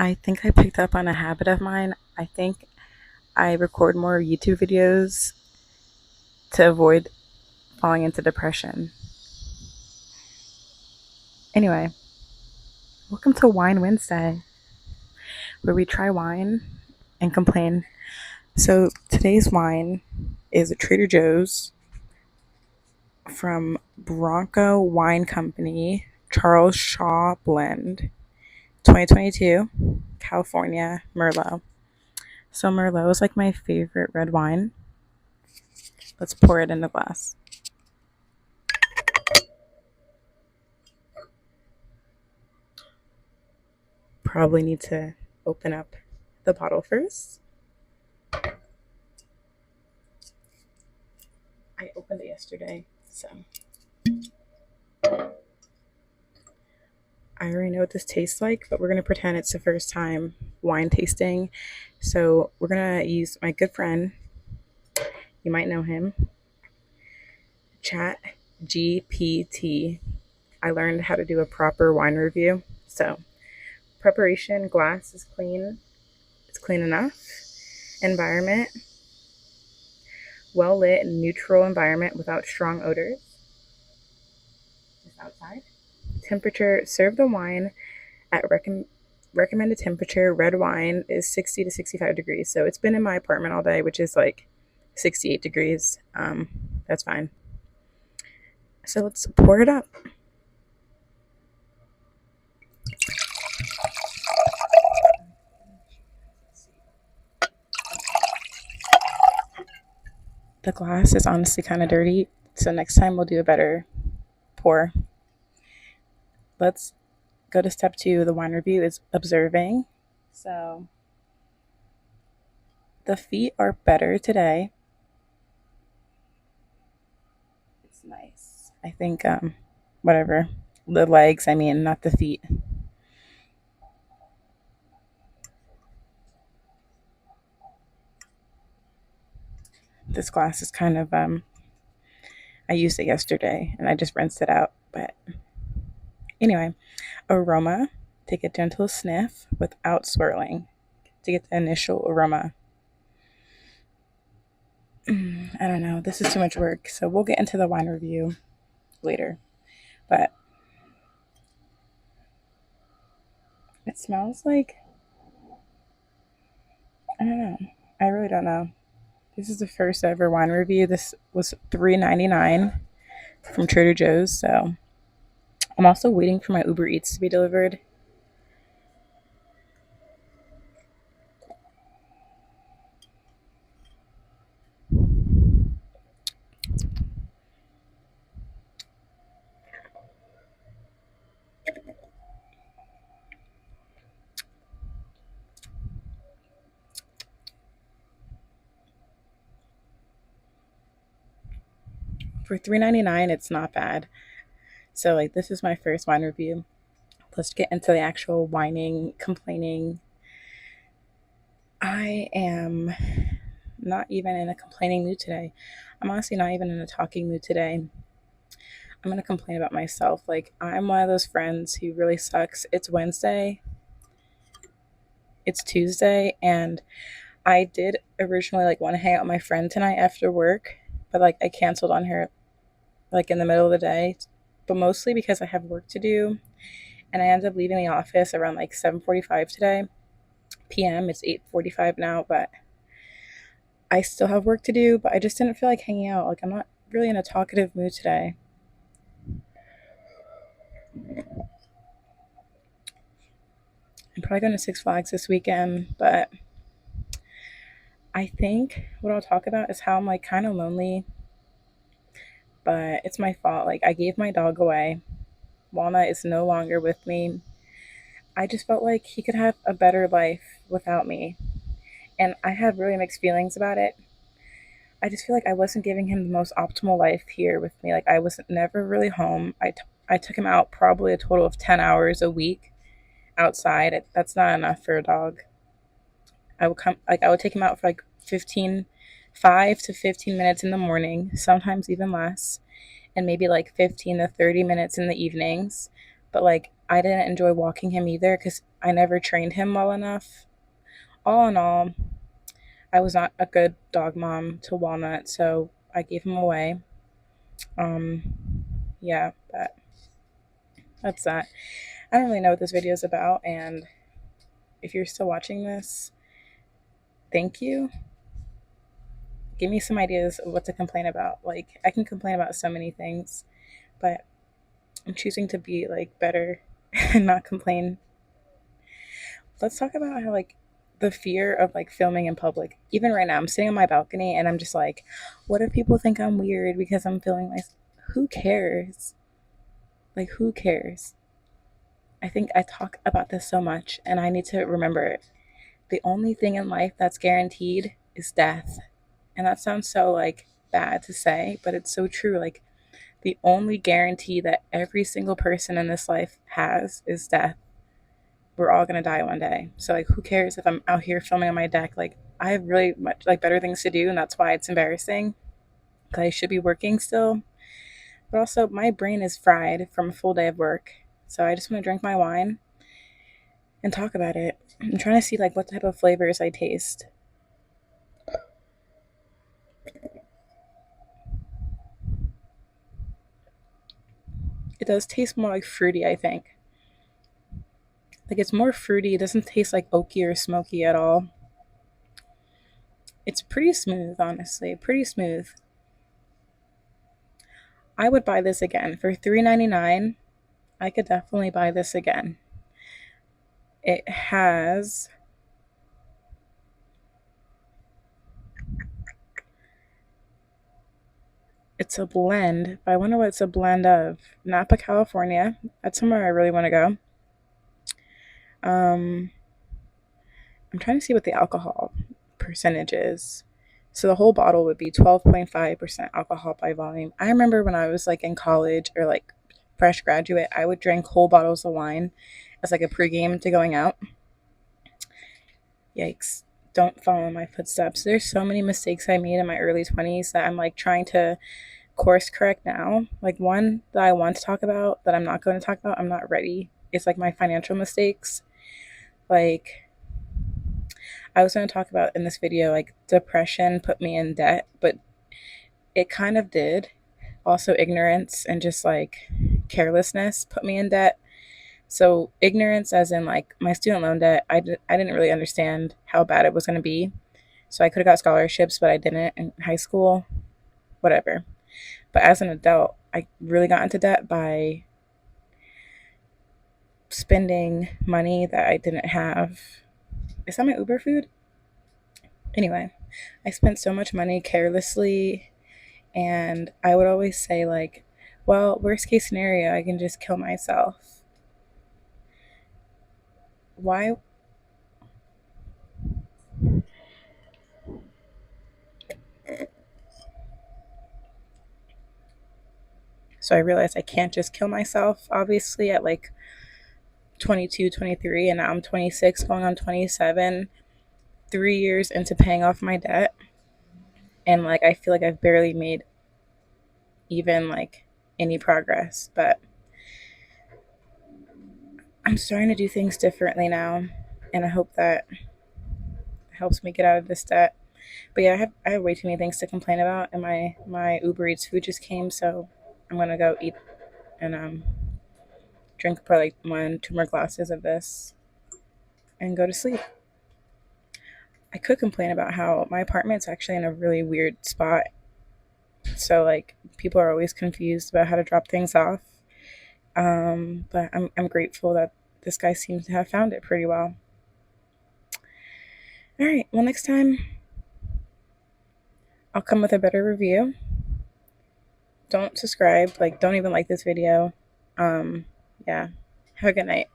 I think I picked up on a habit of mine. I think I record more YouTube videos to avoid falling into depression. Anyway, welcome to Wine Wednesday, where we try wine and complain. So today's wine is a Trader Joe's from Bronco Wine Company, Charles Shaw Blend, 2022, California Merlot. So Merlot is like my favorite red wine. Let's pour it in the glass. Probably need to open up the bottle first. I opened it yesterday, so I already know what this tastes like, but we're going to pretend it's the first time wine tasting. So we're going to use my good friend, you might know him, Chat GPT. I learned how to do a proper wine review. So preparation, glass is clean. It's clean enough. Environment, well lit and neutral environment without strong odors. Just outside. Temperature, serve the wine at recommended temperature. Red wine is 60 to 65 degrees. So it's been in my apartment all day, which is like 68 degrees. That's fine. So let's pour it up. The glass is honestly kind of dirty, so next time we'll do a better pour. Let's go to step 2. The wine review is observing. So the feet are better today. It's nice. I think whatever. The legs, I mean, not the feet. This glass is kind of I used it yesterday and I just rinsed it out. But anyway, aroma. Take a gentle sniff without swirling to get the initial aroma. I don't know. This is too much work. So we'll get into the wine review later. But it smells like, I don't know. I really don't know. This is the first ever wine review. This was $3.99 from Trader Joe's. So I'm also waiting for my Uber Eats to be delivered. For $3.99, it's not bad. So like this is my first wine review. Let's get into the actual whining, complaining. I am not even in a complaining mood today. I'm honestly not even in a talking mood today. I'm going to complain about myself. Like, I'm one of those friends who really sucks. It's Wednesday, it's Tuesday, and I did originally like want to hang out with my friend tonight after work, but like I canceled on her like in the middle of the day, but mostly because I have work to do, and I ended up leaving the office around like 7:45 today p.m. It's 8:45 now, but I still have work to do, but I just didn't feel like hanging out. Like, I'm not really in a talkative mood today. I'm probably going to Six Flags this weekend, but I think what I'll talk about is how I'm like kind of lonely, but it's my fault. Like, I gave my dog away. Walnut is no longer with me. I just felt like he could have a better life without me. And I had really mixed feelings about it. I just feel like I wasn't giving him the most optimal life here with me. Like, I was never really home. I took him out probably a total of 10 hours a week outside. That's not enough for a dog. I would take him out for like 5 to 15 minutes in the morning, sometimes even less, and maybe like 15 to 30 minutes in the evenings. But like I didn't enjoy walking him either because I never trained him well enough. All in all, I was not a good dog mom to Walnut, so I gave him away. Um, yeah, but that's that. I don't really know what this video is about, and if you're still watching this, thank you. Give me some ideas of what to complain about. Like, I can complain about so many things, but I'm choosing to be like better and not complain. Let's talk about how like the fear of like filming in public. Even right now, I'm sitting on my balcony and I'm just like, what if people think I'm weird because I'm filming myself? Who cares? Like, who cares? I think I talk about this so much and I need to remember it. The only thing in life that's guaranteed is death. And that sounds so like bad to say, but it's so true. Like, the only guarantee that every single person in this life has is death. We're all gonna die one day. So like, who cares if I'm out here filming on my deck? Like, I have really much like better things to do, and that's why it's embarrassing. Because I should be working still, but also my brain is fried from a full day of work. So I just want to drink my wine and talk about it. I'm trying to see like what type of flavors I taste. It does taste more like fruity, I think. Like, it's more fruity. It doesn't taste like oaky or smoky at all. It's pretty smooth, honestly. Pretty smooth. I would buy this again for $3.99. I could definitely buy this again. It has it's a blend, but I wonder what it's a blend of. Napa, California. That's somewhere I really want to go. Um, I'm trying to see what the alcohol percentage is. So the whole bottle would be 12.5% alcohol by volume. I remember when I was like in college or like fresh graduate, I would drink whole bottles of wine as like a pregame to going out. Yikes. Don't follow in my footsteps. There's so many mistakes I made in my early 20s that I'm like trying to course correct now. Like, one that I want to talk about that I'm not going to talk about, I'm not ready. It's like my financial mistakes. Like, I was going to talk about in this video, like, depression put me in debt, but it kind of did. Also, ignorance and just like carelessness put me in debt. So, ignorance, as in like my student loan debt, I didn't really understand how bad it was going to be. So, I could have got scholarships, but I didn't in high school, whatever. But as an adult, I really got into debt by spending money that I didn't have. Is that my Uber food? Anyway, I spent so much money carelessly, and I would always say, like, well, worst case scenario, I can just kill myself. Why? So I realized I can't just kill myself, obviously, at like 22, 23, and now I'm 26, going on 27, 3 years into paying off my debt. And like, I feel like I've barely made even like any progress, but I'm starting to do things differently now, and I hope that helps me get out of this debt. But yeah, I have way too many things to complain about, and my Uber Eats food just came, so I'm gonna go eat and drink probably like 1, 2 more glasses of this and go to sleep. I could complain about how my apartment's actually in a really weird spot, so like people are always confused about how to drop things off. But I'm grateful that this guy seems to have found it pretty well. All right, well, next time I'll come with a better review. Don't subscribe, like, don't even like this video. Yeah. Have a good night.